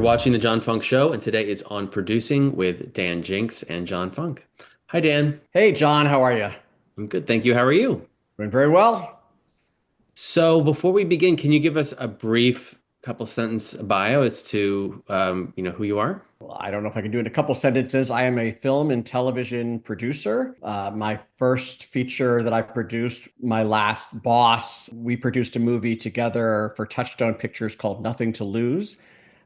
watching The John Funk Show, and today is on producing with Dan Jinks and John Funk. Hi, Dan. Hey, John, how are you? I'm good, thank you. How are you? Doing very well. So, before we begin, can you give us a brief couple sentence bio as to who you are? Well, I don't know if I can do it in a couple sentences. I am a film and television producer. My first feature that I produced, my last boss, we produced a movie together for Touchstone Pictures called Nothing to Lose.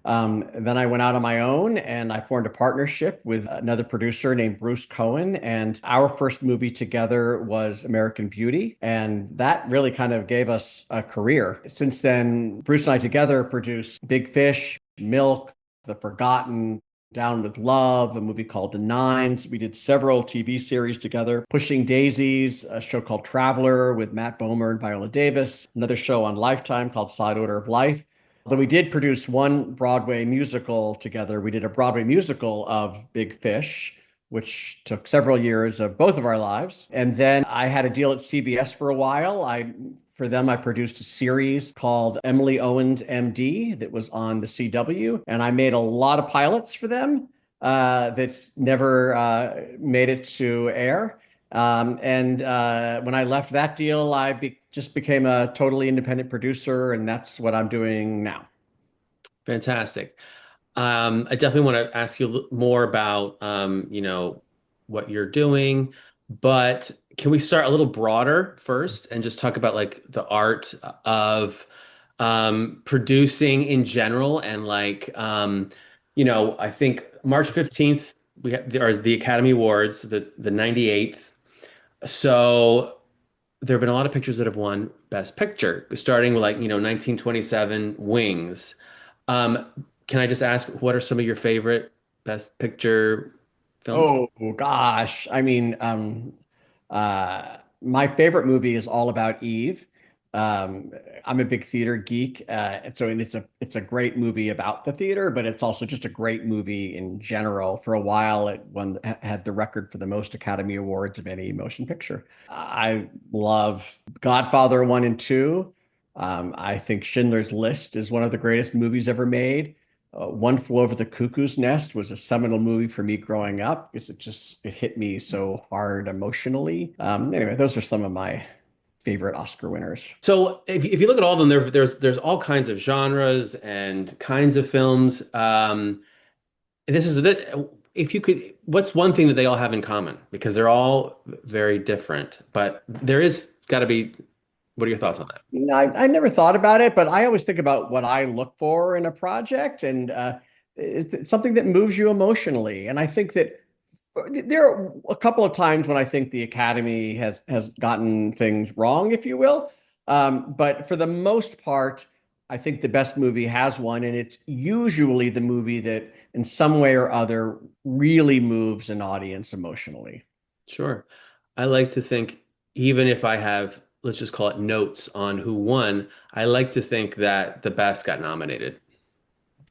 Then I went out on my own and I formed a partnership with another producer named Bruce Cohen. And our first movie together was American Beauty. And that really kind of gave us a career. Since then, Bruce and I together produced Big Fish, Milk, The Forgotten, Down with Love, a movie called The Nines. We did several TV series together. Pushing Daisies, a show called Traveler with Matt Bomer and Viola Davis, another show on Lifetime called Side Order of Life. Although we did produce one Broadway musical together. We did a Broadway musical of Big Fish, which took several years of both of our lives. And then I had a deal at CBS for a while. For them, I produced a series called Emily Owens, MD, that was on the CW. And I made a lot of pilots for them that never made it to air. When I left that deal, just became a totally independent producer, and that's what I'm doing now. Fantastic. I definitely want to ask you more about what you're doing, but can we start a little broader first and just talk about like the art of producing in general and I think March 15th there are the Academy Awards, the 98th. So there have been a lot of pictures that have won Best Picture, starting with 1927 Wings. Um, can I just ask, what are some of your favorite Best Picture films? Oh gosh. My favorite movie is All About Eve. Um, I'm a big theater geek, and it's a great movie about the theater, but it's also just a great movie in general. For a while, had the record for the most Academy Awards of any motion picture. I love Godfather 1 and 2. I think Schindler's List is one of the greatest movies ever made. One Flew Over the Cuckoo's Nest was a seminal movie for me growing up because it hit me so hard emotionally. Anyway, those are some of my favorite Oscar winners. So if you look at all of them, there's all kinds of genres and kinds of films. And this is that if you could, what's one thing that they all have in common? Because they're all very different, but there is got to be. What are your thoughts on that? I never thought about it, but I always think about what I look for in a project, and it's something that moves you emotionally. And I think that there are a couple of times when I think the Academy has gotten things wrong, if you will. But for the most part, I think the best movie has won, and it's usually the movie that, in some way or other, really moves an audience emotionally. Sure. I like to think, even if I have, let's just call it notes on who won, I like to think that the best got nominated.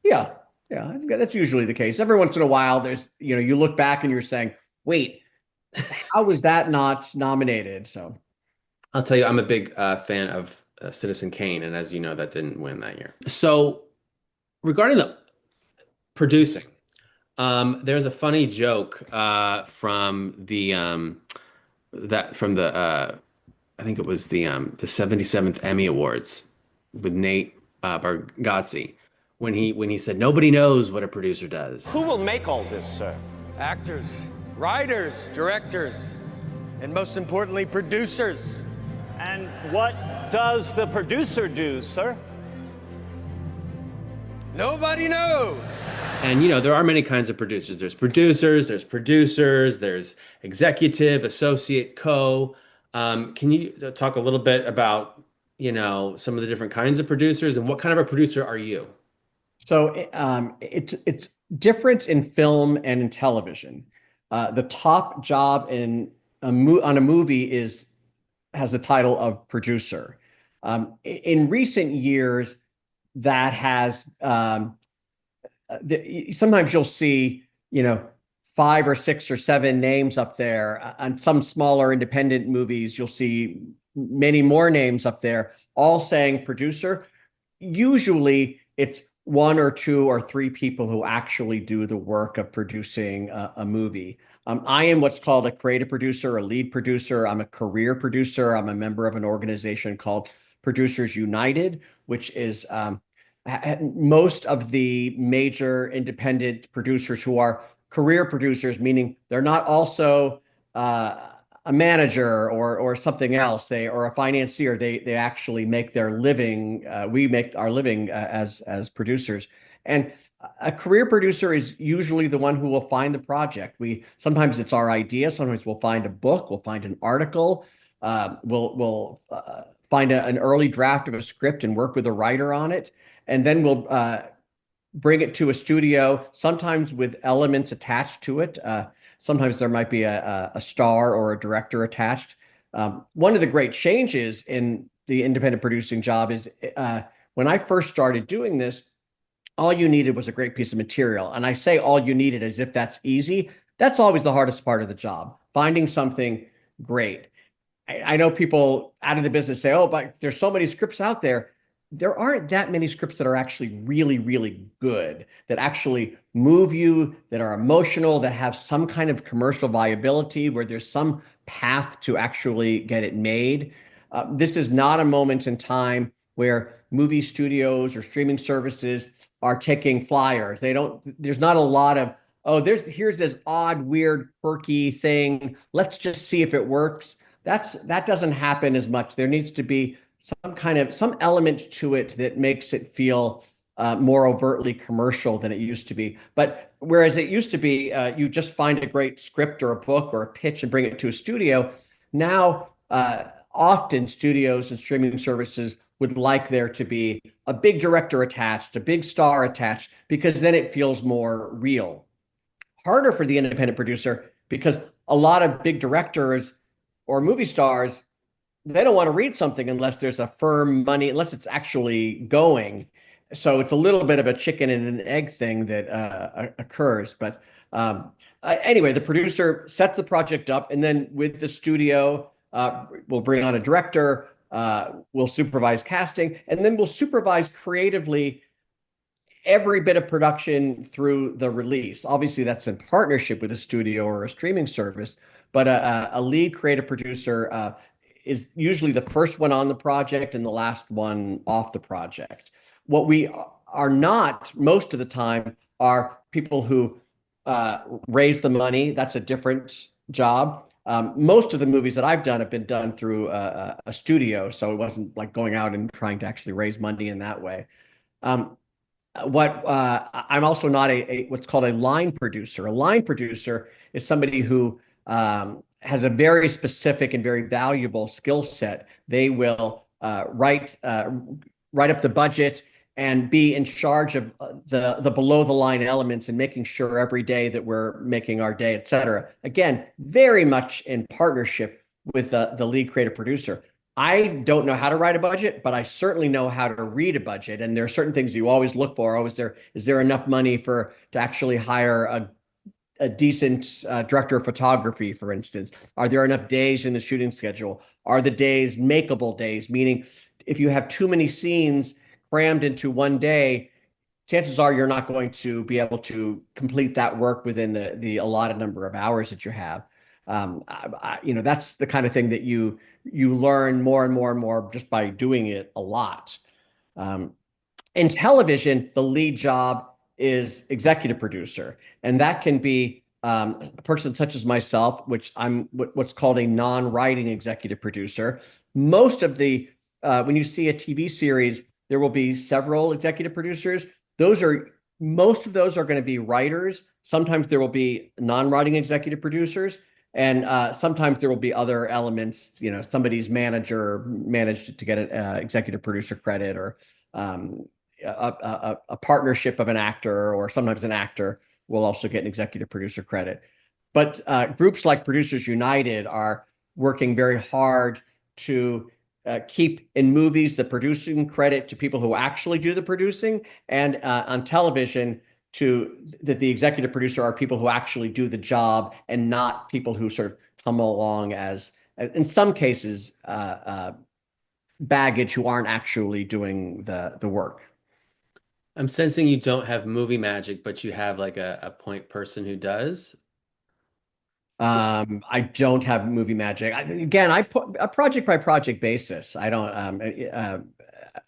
Yeah, yeah, I think that's usually the case. Every once in a while, you look back and you're saying, "Wait, how was that not nominated?" So, I'll tell you, I'm a big fan of Citizen Kane, and as you know, that didn't win that year. So, regarding the producing, there's a funny joke from the I think it was the 77th Emmy Awards with Nate Bargatze when he said nobody knows what a producer does. Who will make all this, sir? Actors, writers, directors, and most importantly, producers. And what does the producer do, sir? Nobody knows. And there are many kinds of producers. There's producers, there's executive, associate, co. Can you talk a little bit about, some of the different kinds of producers and what kind of a producer are you? it's different in film and in television. The top job on a movie has the title of producer. In recent years, that has sometimes you'll see, five or six or seven names up there. On some smaller independent movies, you'll see many more names up there, all saying producer. Usually it's one or two or three people who actually do the work of producing a movie. I am what's called a creative producer, a lead producer. I'm a career producer. I'm a member of an organization called Producers United, which is most of the major independent producers who are career producers, meaning they're not also a manager or something else. They or a financier. They actually make their living. We make our living as producers. And a career producer is usually the one who will find the project. We sometimes it's our idea. Sometimes we'll find a book. We'll find an article. We'll find an early draft of a script and work with a writer on it, and then we'll bring it to a studio, sometimes with elements attached to it. Sometimes there might be a star or a director attached. One of the great changes in the independent producing job is when I first started doing this, all you needed was a great piece of material. And I say all you needed as if that's easy. That's always the hardest part of the job, finding something great. I know people out of the business say, oh, but there's so many scripts out there. There aren't that many scripts that are actually really, really good, that actually move you, that are emotional, that have some kind of commercial viability, where there's some path to actually get it made. This is not a moment in time where movie studios or streaming services are taking flyers. There's not a lot of, oh, here's this odd, weird, quirky thing. Let's just see if it works. That doesn't happen as much. There needs to be some element to it that makes it feel more overtly commercial than it used to be. But whereas it used to be, you just find a great script or a book or a pitch and bring it to a studio. Now, often studios and streaming services would like there to be a big director attached, a big star attached, because then it feels more real. Harder for the independent producer because a lot of big directors or movie stars, they don't want to read something unless there's a firm money, unless it's actually going. So it's a little bit of a chicken and an egg thing that occurs. But anyway, the producer sets the project up, and then with the studio, we'll bring on a director, we'll supervise casting, and then we'll supervise creatively every bit of production through the release. Obviously, that's in partnership with a studio or a streaming service, but a lead creative producer is usually the first one on the project and the last one off the project. What we are not most of the time are people who raise the money. That's a different job. Most of the movies that I've done have been done through a studio, so it wasn't like going out and trying to actually raise money in that way. I'm also not a what's called a line producer. A line producer is somebody who has a very specific and very valuable skill set. They will write up the budget and be in charge of the below the line elements and making sure every day that we're making our day, et cetera. Again, very much in partnership with the lead creative producer. I don't know how to write a budget, but I certainly know how to read a budget. And there are certain things you always look for. Oh, is there enough money to actually hire a decent director of photography, for instance? Are there enough days in the shooting schedule? Are the days makeable days? Meaning, if you have too many scenes crammed into one day, chances are you're not going to be able to complete that work within the allotted number of hours that you have. That's the kind of thing that you learn more and more and more just by doing it a lot. In television, the lead job is executive producer, and that can be a person such as myself, which I'm what's called a non-writing executive producer. Most of the when you see a TV series, there will be several executive producers. Most of those are going to be writers. Sometimes there will be non-writing executive producers. And sometimes there will be other elements, somebody's manager managed to get an executive producer credit, or a partnership of an actor, or sometimes an actor will also get an executive producer credit. But groups like Producers United are working very hard to keep in movies the producing credit to people who actually do the producing, and on television that the executive producer are people who actually do the job and not people who sort of come along as, in some cases, baggage who aren't actually doing the work. I'm sensing you don't have movie magic, but you have like a point person who does. I don't have movie magic. Again, I put a project by project basis. I don't.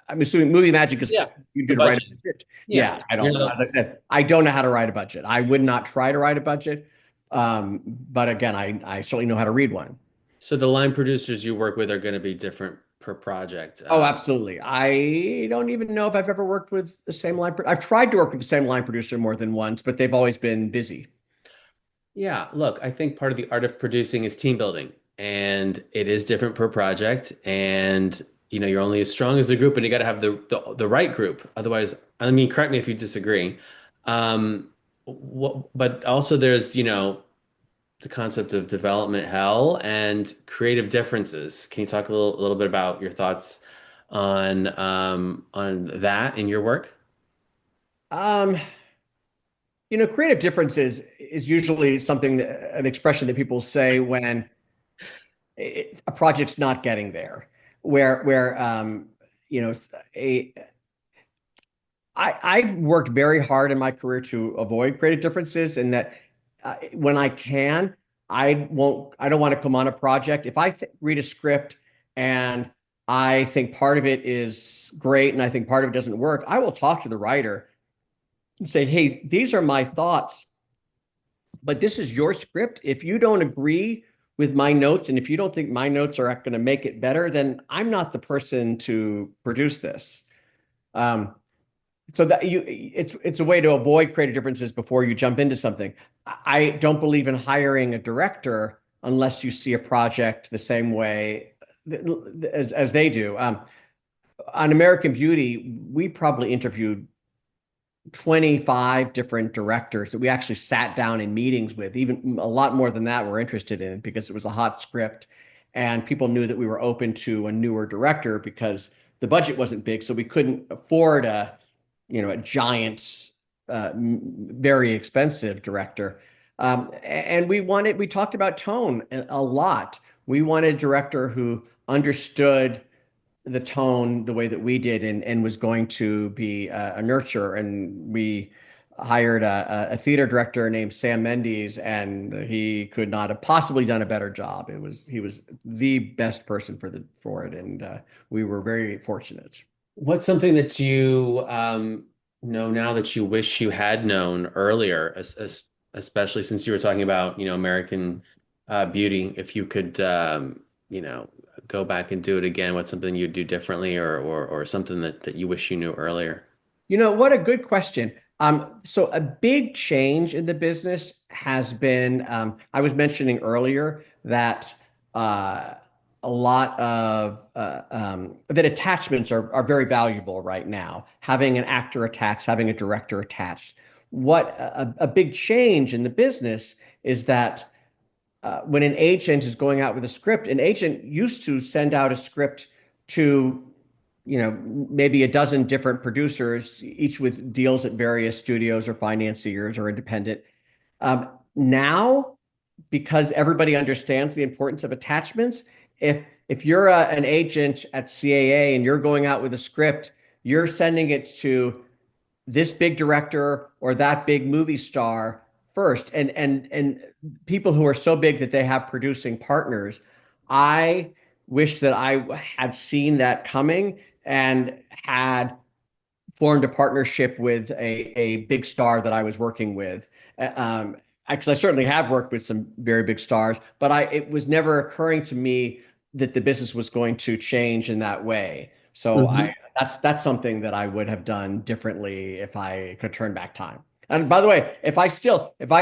I'm assuming movie magic is Yeah, you the do to write budget. a script. Yeah, Yeah, I you're don't. not. As I said, I don't know how to write a budget. I would not try to write a budget. But again, I certainly know how to read one. So the line producers you work with are going to be different per project. Oh, absolutely. I don't even know if I've ever worked with the same line. I've tried to work with the same line producer more than once, but they've always been busy. Yeah, look, I think part of the art of producing is team building, and it is different per project. And you're only as strong as the group, and you got to have the right group. Otherwise, I mean, correct me if you disagree. But also there's the concept of development hell and creative differences. Can you talk a little bit about your thoughts on that in your work? Um, creative differences is usually something an expression that people say when a project's not getting there, where you know, a I've worked very hard in my career to avoid creative differences, and that when I can, I don't want to come on a project. If I read a script and I think part of it is great and I think part of it doesn't work, I will talk to the writer and say, hey, these are my thoughts, but this is your script. If you don't agree with my notes and if you don't think my notes are going to make it better, then I'm not the person to produce this. Um, so that it's a way to avoid creative differences before you jump into something. I don't believe in hiring a director unless you see a project the same way as they do. On American Beauty, we probably interviewed 25 different directors that we actually sat down in meetings with. Even a lot more than that we're interested in because it was a hot script and people knew that we were open to a newer director because the budget wasn't big, so we couldn't afford a giant, very expensive director. And we talked about tone a lot. We wanted a director who understood the tone the way that we did and was going to be a nurturer. And we hired a theater director named Sam Mendes, and he could not have possibly done a better job. He was the best person for it, and we were very fortunate. What's something that you know now that you wish you had known earlier, especially since you were talking about, American Beauty? If you could, you know, go back and do it again, what's something you'd do differently, or something that you wish you knew earlier? What a good question. So a big change in the business has been, I was mentioning earlier that a lot of that attachments are very valuable right now. Having an actor attached, having a director attached. What a big change in the business is that when an agent is going out with a script, an agent used to send out a script to maybe a dozen different producers, each with deals at various studios or financiers or independent. Now, because everybody understands the importance of attachments, if you're an agent at CAA and you're going out with a script, you're sending it to this big director or that big movie star first. And people who are so big that they have producing partners. I wish that I had seen that coming and had formed a partnership with a big star that I was working with. Actually, I certainly have worked with some very big stars, but it was never occurring to me that the business was going to change in that way. So Mhm. that's something that I would have done differently if I could turn back time. And by the way, if I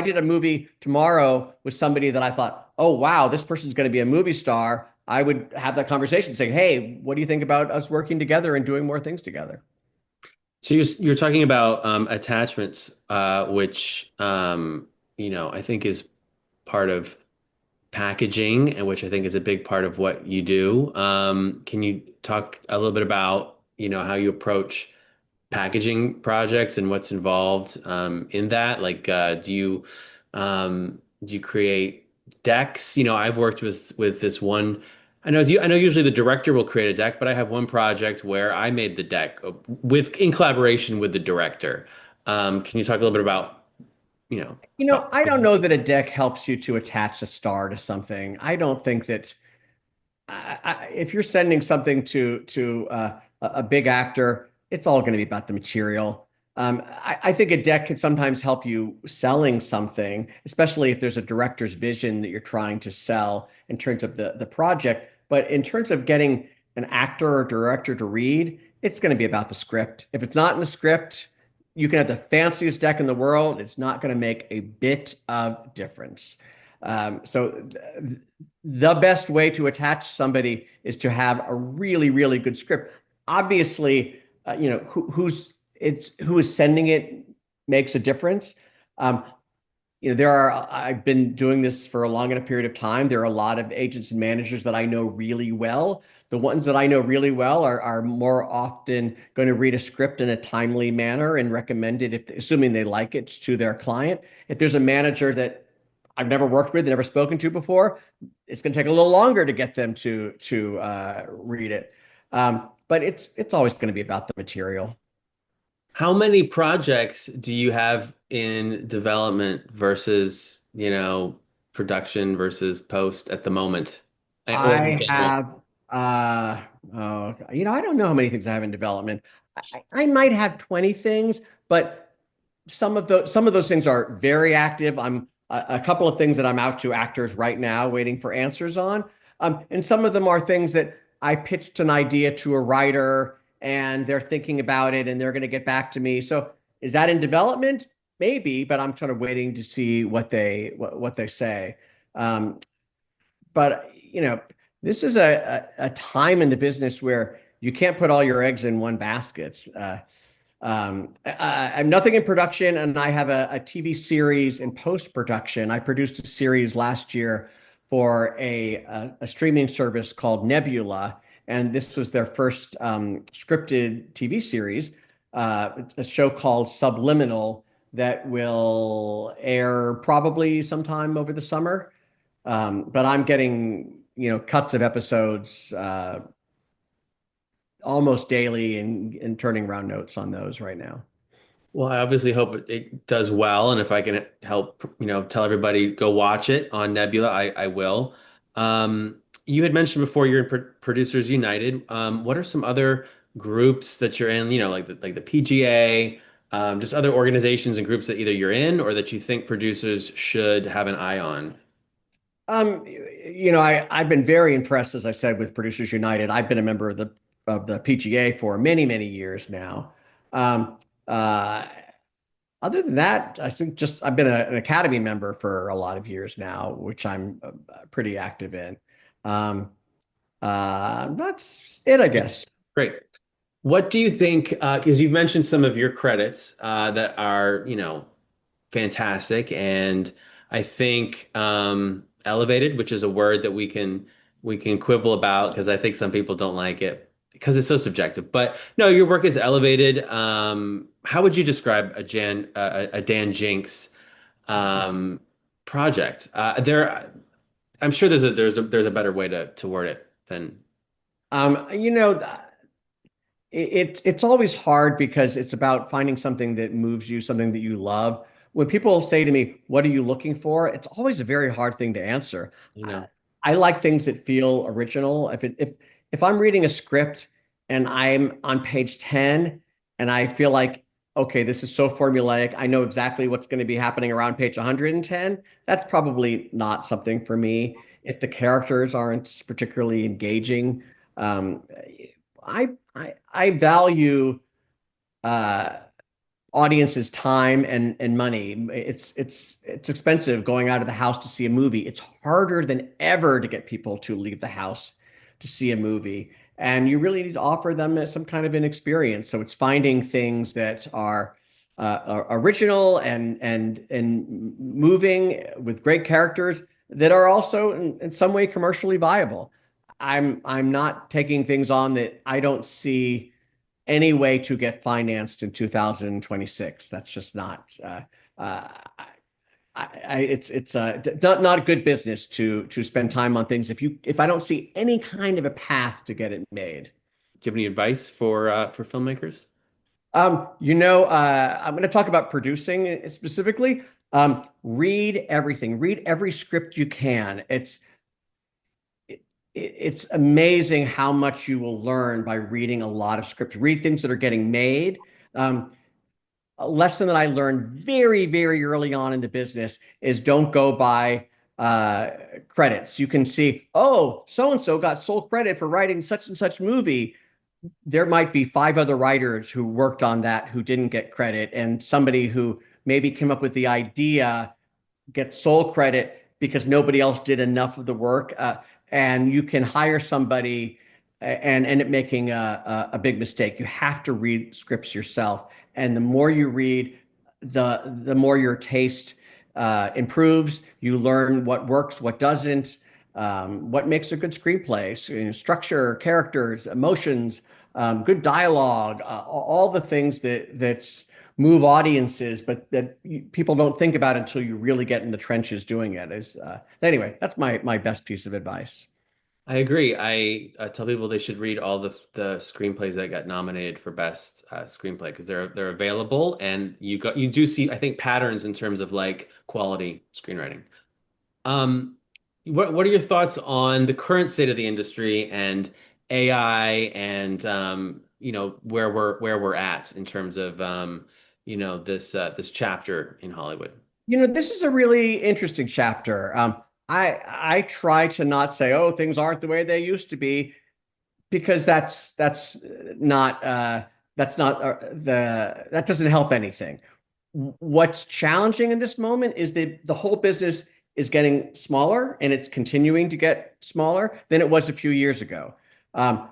did a movie tomorrow with somebody that I thought, oh wow, this person's going to be a movie star, I would have that conversation saying, hey, what do you think about us working together and doing more things together? So you're talking about attachments, which I think is part of packaging, and which I think is a big part of what you do. Can you talk a little bit about, how you approach packaging projects and what's involved in that? Like, do you create decks? I've worked with this one. I know usually the director will create a deck, but I have one project where I made the deck with in collaboration with the director. Can you talk a little bit about, you know, about I don't know that a deck helps you to attach a star to something. I don't think that if you're sending something to a big actor, it's all going to be about the material. I think a deck can sometimes help you selling something, especially if there's a director's vision that you're trying to sell in terms of the project. But in terms of getting an actor or director to read, it's going to be about the script. If it's not in the script, you can have the fanciest deck in the world. It's not going to make a bit of difference. So the best way to attach somebody is to have a really, really good script. Obviously, who is sending it makes a difference. Um, I've been doing this for a long enough period of time. There are a lot of agents and managers that I know really well. The ones that I know really well are more often going to read a script in a timely manner and recommend it, if, assuming they like it, to their client. If there's a manager that I've never worked with, never spoken to before, it's going to take a little longer to get them to read it. But it's always going to be about the material. how many projects do you have in development versus, production versus post at the moment? Or in I general? have, I don't know how many things I have in development. I might have 20 things, but some of those things are very active. I'm a couple of things that I'm out to actors right now, waiting for answers on. And some of them are things that I pitched an idea to a writer, and they're thinking about it, and they're going to get back to me. So is that in development? Maybe, but I'm kind of waiting to see what they say. Um, but this is a time in the business where you can't put all your eggs in one basket. I'm nothing in production, and I have a TV series in post production. I produced a series last year for a streaming service called Nebula, and this was their first scripted TV series. It's a show called Subliminal that will air probably sometime over the summer. But I'm getting, cuts of episodes almost daily and turning around notes on those right now. Well, I obviously hope it does well, and if I can help, tell everybody go watch it on Nebula, I will. You had mentioned before you're in Producers United. What are some other groups that you're in? Like the PGA, just other organizations and groups that either you're in or that you think producers should have an eye on. I've been very impressed, as I said, with Producers United. I've been a member of the PGA for many, many years now. Um, uh, Other than that, I think just I've been an Academy member for a lot of years now, which I'm pretty active in. Um, that's it, I guess. Great. What do you think? Because you've mentioned some of your credits that are, fantastic, and I think elevated, which is a word that we can quibble about because I think some people don't like it because it's so subjective. But no, your work is elevated. How would you describe a Dan Jinks um, project? I'm sure there's a better way to word it than. Um, you know, it's always hard because it's about finding something that moves you, something that you love. When people say to me, "What are you looking for?" It's always a very hard thing to answer. you I, know. I like things that feel original. If I'm reading a script and I'm on page 10 and I feel like, okay, this is so formulaic, I know exactly what's going to be happening around page 110, that's probably not something for me. If the characters aren't particularly engaging, um, I value uh, audiences' time and money. It's expensive going out of the house to see a movie. It's harder than ever to get people to leave the house to see a movie, and you really need to offer them some kind of an experience. So it's finding things that are original and moving with great characters that are also in some way commercially viable. I'm not taking things on that I don't see any way to get financed in 2026. That's just not. Uh, Not good business to spend time on things if I don't see any kind of a path to get it made. Do you have any advice for filmmakers? I'm going to talk about producing specifically. Read everything. Read every script you can. It's amazing how much you will learn by reading a lot of scripts. Read things that are getting made. A lesson that I learned very, very early on in the business is don't go by uh, credits. You can see, oh, so and so got sole credit for writing such and such movie. There might be five other writers who worked on that who didn't get credit, and somebody who maybe came up with the idea get sole credit because nobody else did enough of the work. And you can hire somebody and end up making a big mistake. You have to read scripts yourself. And the more you read, the more your taste improves. You learn what works, what doesn't, what makes a good screenplay, so, structure, characters, emotions, good dialogue, all the things that's move audiences, but that people don't think about until you really get in the trenches doing it. Anyway, that's my best piece of advice. I agree. I tell people they should read all the screenplays that got nominated for best screenplay because they're available and you do see I think patterns in terms of like quality screenwriting. Um, what are your thoughts on the current state of the industry and AI and where we're at in terms of this chapter in Hollywood? This is a really interesting chapter. I try to not say, oh, things aren't the way they used to be, because that's not that doesn't help anything. What's challenging in this moment is that the whole business is getting smaller and it's continuing to get smaller than it was a few years ago. Um,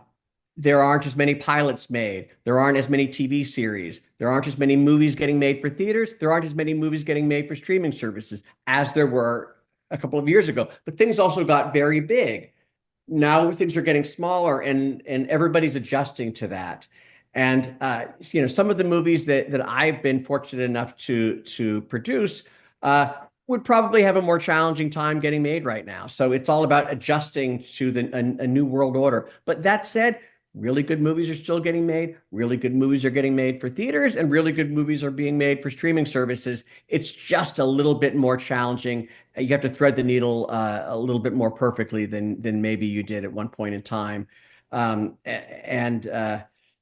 there aren't as many pilots made. There aren't as many TV series. There aren't as many movies getting made for theaters. There aren't as many movies getting made for streaming services as there were a couple of years ago. But things also got very big. Now things are getting smaller, and everybody's adjusting to that. And some of the movies that I've been fortunate enough to produce would probably have a more challenging time getting made right now. So it's all about adjusting to a new world order. But that said, really good movies are still getting made. Really good movies are getting made for theaters, and really good movies are being made for streaming services. It's just a little bit more challenging. You have to thread the needle a little bit more perfectly than maybe you did at one point in time. And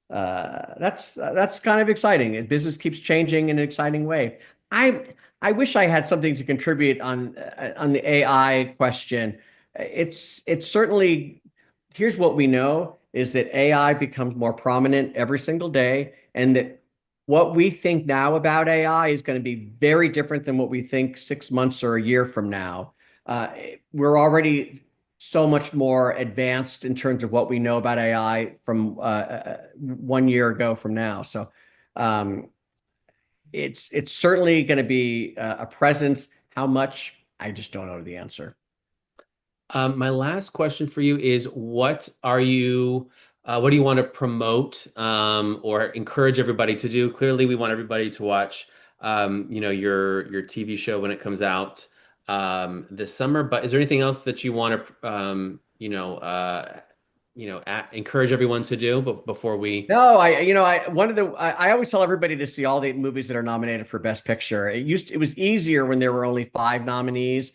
That's kind of exciting. Business keeps changing in an exciting way. I I wish I had something to contribute on the AI question. It's certainly, here's what we know is that AI becomes more prominent every single day, and that what we think now about AI is going to be very different than what we think 6 months or a year from now. Uh, we're already so much more advanced in terms of what we know about AI from 1 year ago from now. So um, it's certainly going to be a presence. How much? I just don't know the answer. My last question for you is what do you want to promote or encourage everybody to do? Clearly, we want everybody to watch your TV show when it comes out this summer. But is there anything else that you want to encourage everyone to do before we? No, I always tell everybody to see all the movies that are nominated for Best Picture. It was easier when there were only five nominees.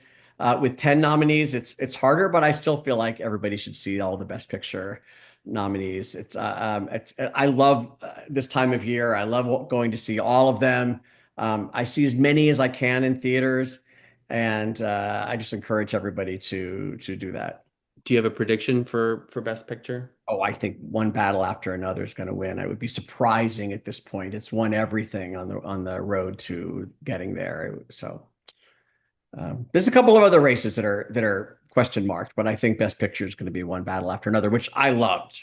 With 10 nominees, it's harder, but I still feel like everybody should see all the Best Picture nominees. I love this time of year. I love going to see all of them. I see as many as I can in theaters, and I just encourage everybody to do that. Do you have a prediction for Best Picture? Oh, I think one battle after another is going to win. I would be surprising at this point. It's won everything on the road to getting there. So there's a couple of other races that are question marked, but I think Best Picture is going to be one battle after another, which I loved.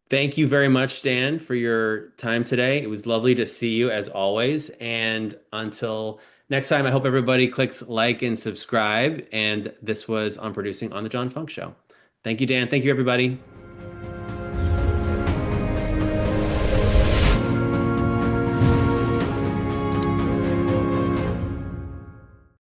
Thank you very much, Dan, for your time today. It was lovely to see you as always. And until next time, I hope everybody clicks like and subscribe. And this was on Producing on the John Funk Show. Thank you, Dan. Thank you, everybody.